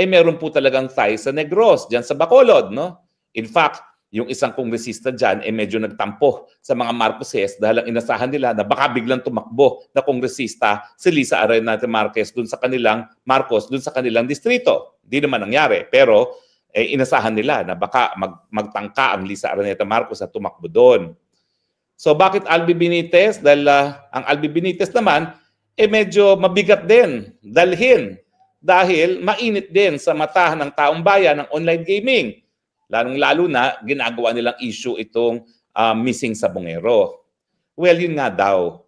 meron po talagang ties sa Negros dyan sa Bacolod, no? In fact, yung isang kongresista dyan medyo nagtampo sa mga Marcoses dahil ang inasahan nila na baka biglang tumakbo na kongresista si Lisa Araneta Marquez dun sa kanilang Marcos, dun sa kanilang distrito. Hindi naman nangyari, pero inasahan nila na baka magtangka ang Lisa Araneta Marcos at tumakbo doon. So bakit Albi Benitez? Dahil ang Albi Benitez naman medyo mabigat din dalhin dahil mainit din sa mata ng taong bayan ng online gaming. Lalong-lalo na ginagawa nilang issue itong missing sa Bungero. Well, yun nga daw.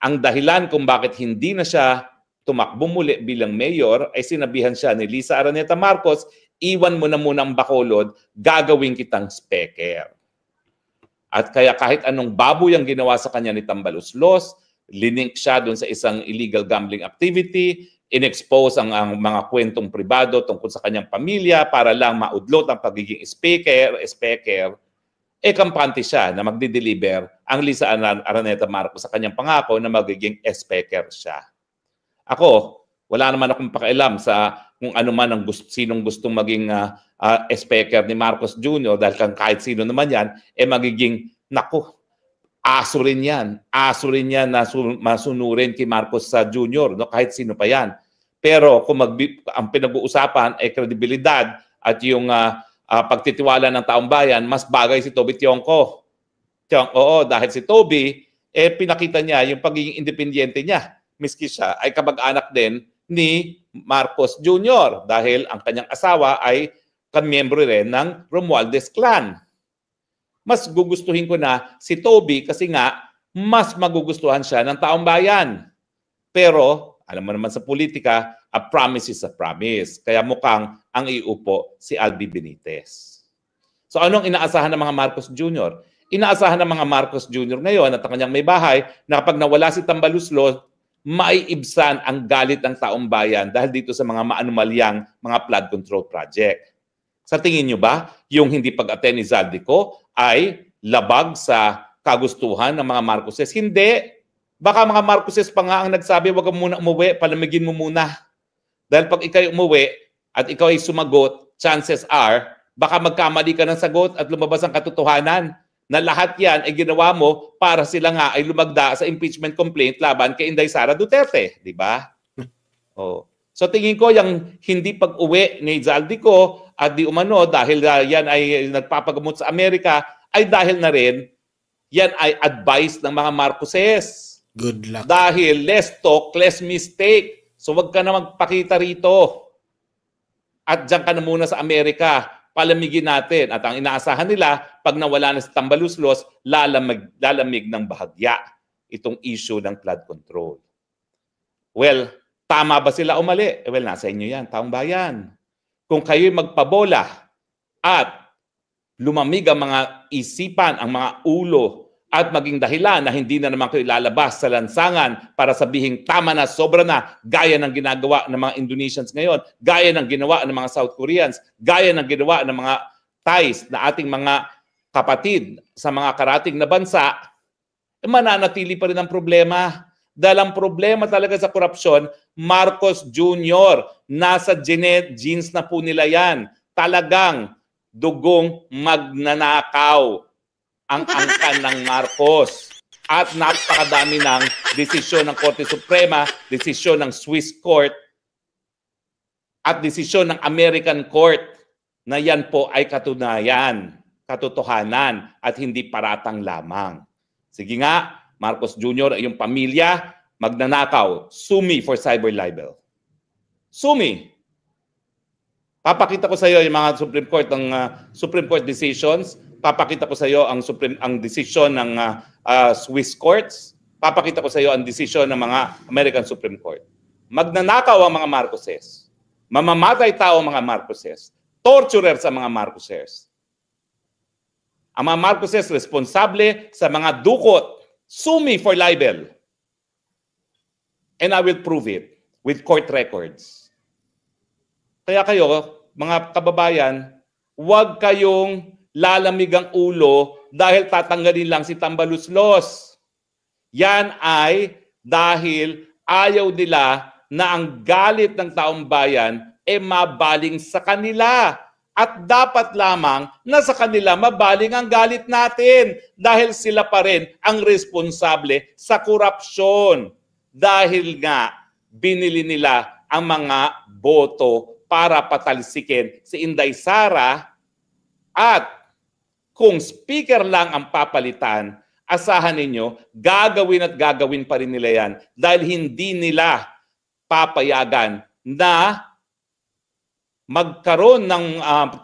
Ang dahilan kung bakit hindi na siya tumakbo muli bilang mayor ay sinabihan siya ni Lisa Araneta Marcos, iwan mo na muna ang Bacolod, gagawin kitang speaker. At kaya kahit anong baboy ang ginawa sa kanya ni Tambaluslos, linink siya doon sa isang illegal gambling activity, in-expose ang mga kwentong pribado tungkol sa kanyang pamilya para lang maudlot ang pagiging speaker, kampante siya na magdi-deliver ang Lisa Araneta Marcos sa kanyang pangako na magiging speaker siya. Ako, wala naman akong pakialam sa kung ano man ang sinong gustong maging speaker ni Marcos Jr. dahil kahit sino naman yan, magiging, aso rin yan na masunurin kay Marcos Jr., no? Kahit sino pa yan. Pero kung ang pinag-uusapan ay kredibilidad at yung pagtitiwala ng taong bayan, mas bagay si Toby Tionco. Oo, dahil si Toby, pinakita niya yung pagiging independyente niya. Miski siya ay kamag-anak din ni Marcos Jr. dahil ang kanyang asawa ay kamiyembro rin ng Romualdez clan. Mas gugustuhin ko na si Toby kasi nga mas magugustuhan siya ng taong bayan. Pero alam mo naman sa politika, a promise is a promise. Kaya mukhang ang iupo si Albi Benitez. So anong inaasahan ng mga Marcos Jr.? Inaasahan ng mga Marcos Jr. ngayon at ang kanyang may bahay na kapag nawala si Tambaluslos, maiibsan ang galit ng taong bayan dahil dito sa mga maanumalyang mga flood control project. Sa tingin nyo ba, yung hindi pag-attend ni Zaldico ay labag sa kagustuhan ng mga Marcoses? Hindi. Baka mga Marcoses pa nga ang nagsabi, wag ka muna umuwi, palamigin mo muna. Dahil pag ikaw umuwi at ikaw ay sumagot, chances are, baka magkamali ka ng sagot at lumabas ang katotohanan na lahat yan ay ginawa mo para sila nga ay lumagda sa impeachment complaint laban kay Inday Sara Duterte. Di ba? Oh. So tingin ko yung hindi pag-uwi ni Zaldico at di umano dahil yan ay nagpapagamot sa Amerika ay dahil na rin yan ay advice ng mga Marcoses. Good luck. Dahil less talk, less mistake. So wag ka na magpakita rito. At diyan ka na muna sa Amerika. Palamigin natin. At ang inaasahan nila, pag nawala na si Tambaluslos, lalamig ng bahagya itong issue ng flood control. Well, tama ba sila o mali? Well, nasa inyo yan, taong bayan. Kung kayo'y magpabola at lumamig ang mga isipan, ang mga ulo, at maging dahilan na hindi na naman kayo lalabas sa lansangan para sabihing tama na, sobra na, gaya ng ginagawa ng mga Indonesians ngayon, gaya ng ginawa ng mga South Koreans, gaya ng ginawa ng mga Thais na ating mga kapatid sa mga karating na bansa, mananatili pa rin ang problema. Dahil ang problema talaga sa korupsyon, Marcos Jr., nasa genes na po nila yan. Talagang dugong magnanakaw ang angkan ng Marcos. At napakadami ng desisyon ng Korte Suprema, desisyon ng Swiss Court, at desisyon ng American Court na yan po ay katunayan, katotohanan, at hindi paratang lamang. Sige nga, Marcos Jr., yung pamilya, magnanakaw, sue me for cyber libel. Sue me. Papakita ko sa iyo yung mga Supreme Court decisions. Papakita ko sa iyo ang desisyon ng Swiss courts. Papakita ko sa iyo ang desisyon ng mga American Supreme Court. Magnanakaw ang mga Marcoses. Mamamatay tao ang mga Marcoses. Torturers ang mga Marcoses. Ang mga Marcoses responsable sa mga dukot. Sue me for libel. And I will prove it with court records. Kaya kayo, mga kababayan, huwag kayong lalamig ang ulo dahil tatanggalin lang si Tambaluslos. Yan ay dahil ayaw nila na ang galit ng taong bayan mabaling sa kanila. At dapat lamang na sa kanila mabaling ang galit natin dahil sila pa rin ang responsable sa korupsyon. Dahil nga binili nila ang mga boto para patalsikin si Inday Sara at kung speaker lang ang papalitan, asahan ninyo, gagawin at gagawin pa rin nila yan dahil hindi nila papayagan na magkaroon ng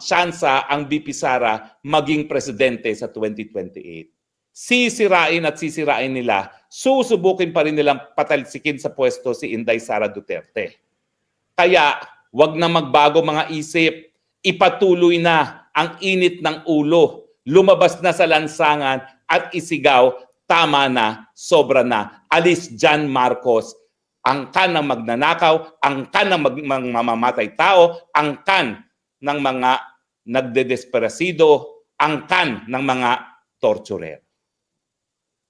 tsansa ang VP Sara maging presidente sa 2028. Sisirain at sisirain nila, susubukin pa rin nilang patalsikin sa pwesto si Inday Sara Duterte. Kaya, wag na magbago mga isip, ipatuloy na ang init ng ulo, lumabas na sa lansangan at isigaw, tama na, sobra na, alis dyan Marcos. Angkan ng magnanakaw, angkan ng mamamatay tao, angkan ng mga nagdedesperasido, angkan ng mga torturer.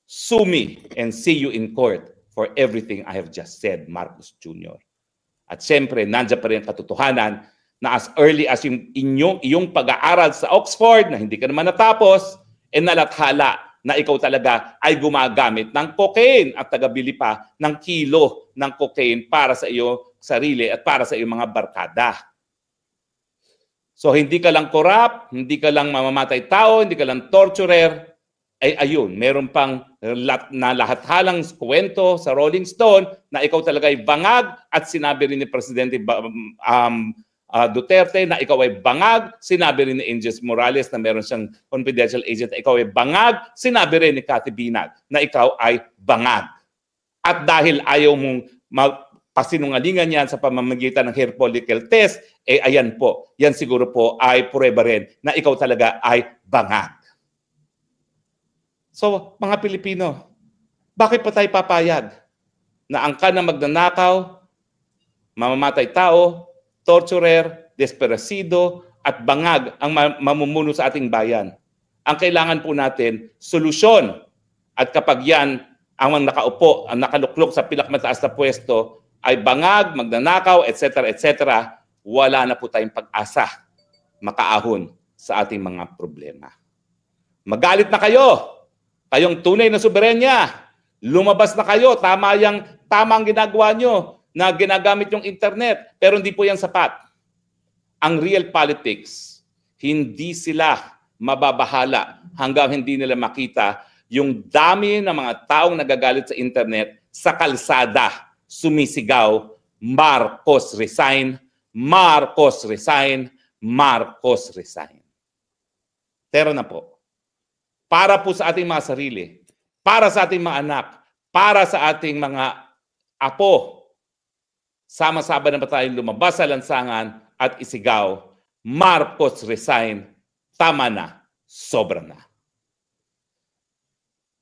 Sue me and see you in court for everything I have just said, Marcos Jr. At siyempre, nandiyan pa rin ang katotohanan na as early as yung iyong pag-aaral sa Oxford na hindi ka naman natapos, nalathala na ikaw talaga ay gumagamit ng cocaine at tagabili pa ng kilo ng cocaine para sa iyong sarili at para sa iyong mga barkada. So hindi ka lang corrupt, hindi ka lang mamamatay tao, hindi ka lang torturer, ay ayun, meron pang lahat-halang kwento sa Rolling Stone na ikaw talaga ay bangag at sinabi rin ni Presidente Duterte na ikaw ay bangag, sinabi rin ni Angel Morales na meron siyang confidential agent na ikaw ay bangag, sinabi rin ni Cathy Binag na ikaw ay bangag. At dahil ayaw mong pasinungalingan yan sa pamamagitan ng hair follicle test, ayan po, yan siguro po ay prueba rin na ikaw talaga ay bangag. So, mga Pilipino, bakit pa tayo papayag na angkan na magnanakaw, mamamatay tao, torturer, desperasido, at bangag ang mamumuno sa ating bayan? Ang kailangan po natin, solusyon. At kapag yan ang nakaupo, ang nakaluklok sa pinakamataas na pwesto ay bangag, magnanakaw, etc., etc., wala na po tayong pag-asa makaahon sa ating mga problema. Magalit na kayo, kayong tunay na soberenya. Lumabas na kayo, tama ang ginagawa nyo na ginagamit yung internet, pero hindi po yan sapat. Ang real politics, hindi sila mababahala hanggang hindi nila makita yung dami ng mga taong nagagalit sa internet sa kalsada, sumisigaw, Marcos resign, Marcos resign, Marcos resign. Pero na po, para po sa ating mga sarili, para sa ating mga anak, para sa ating mga apo, sama-sama na ba tayong lumabas sa lansangan at isigaw, Marcos resign, tama na, sobra na.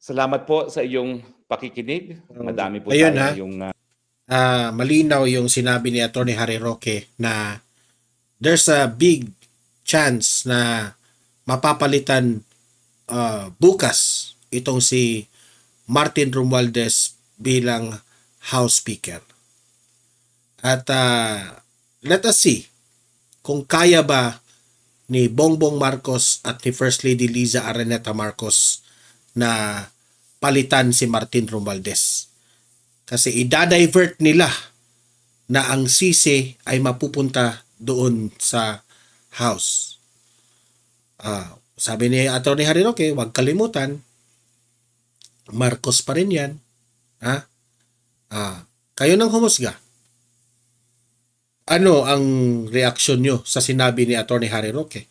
Salamat po sa iyong pakikinig. Madami po Ayun, tayo yung... malinaw yung sinabi ni Atty. Harry Roque na there's a big chance na mapapalitan bukas itong si Martin Romualdez bilang House Speaker. At let us see kung kaya ba ni Bongbong Marcos at ni First Lady Liza Araneta Marcos na palitan si Martin Romualdez. Kasi idadivert nila na ang sisi ay mapupunta doon sa House. Sabi ni Atty. Harry Roque, huwag kalimutan, Marcos pa rin yan. Kayo nang humusga. Ano ang reaksyon nyo sa sinabi ni Atty. Harry Roque?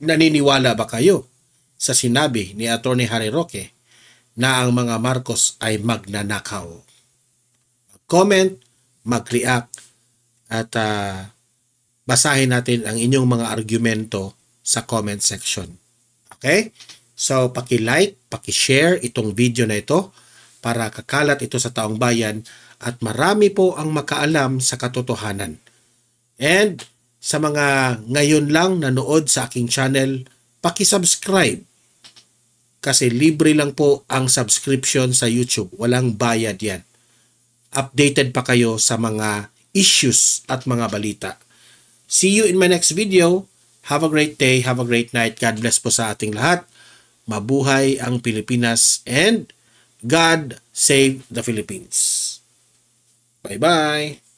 Naniniwala ba kayo sa sinabi ni Atty. Harry Roque na ang mga Marcos ay magnanakaw? Comment, mag-react, at basahin natin ang inyong mga argumento sa comment section. Okay? So, paki-like, paki-share itong video na ito para kakalat ito sa taong bayan at marami po ang makaalam sa katotohanan. And sa mga ngayon lang nanood sa aking channel, paki-subscribe. Kasi libre lang po ang subscription sa YouTube. Walang bayad yan. Updated pa kayo sa mga issues at mga balita. See you in my next video. Have a great day. Have a great night. God bless po sa ating lahat. Mabuhay ang Pilipinas and God save the Philippines. Bye-bye.